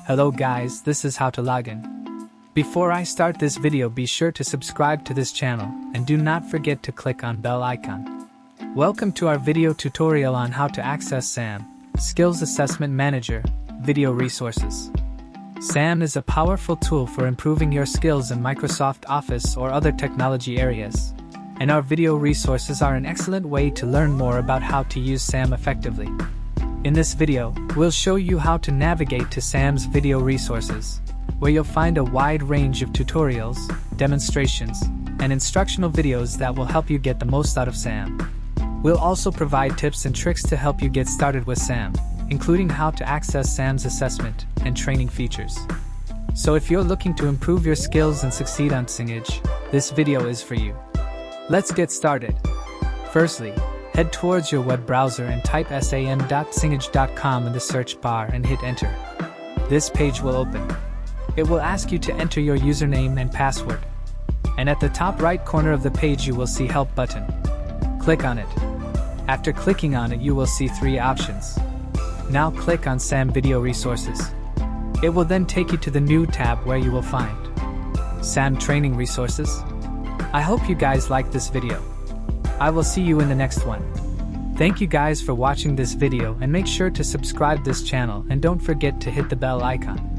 Hello guys, this is how to log in. Before I start this video, be sure to subscribe to this channel and do not forget to click on bell icon. Welcome to our video tutorial on how to access SAM, Skills Assessment Manager, video resources. SAM is a powerful tool for improving your skills in Microsoft Office or other technology areas, and our video resources are an excellent way to learn more about how to use SAM effectively. In this video, we'll show you how to navigate to SAM's video resources, where you'll find a wide range of tutorials, demonstrations, and instructional videos that will help you get the most out of SAM. We'll also provide tips and tricks to help you get started with SAM, including how to access SAM's assessment and training features. So if you're looking to improve your skills and succeed on Cengage, this video is for you. Let's get started. Firstly, head towards your web browser and type sam.cengage.com in the search bar and hit enter. This page will open. It will ask you to enter your username and password. And at the top right corner of the page you will see Help button. Click on it. After clicking on it you will see three options. Now click on SAM Video Resources. It will then take you to the new tab where you will find SAM Training Resources. I hope you guys liked this video. I will see you in the next one. Thank you guys for watching this video and make sure to subscribe this channel and don't forget to hit the bell icon.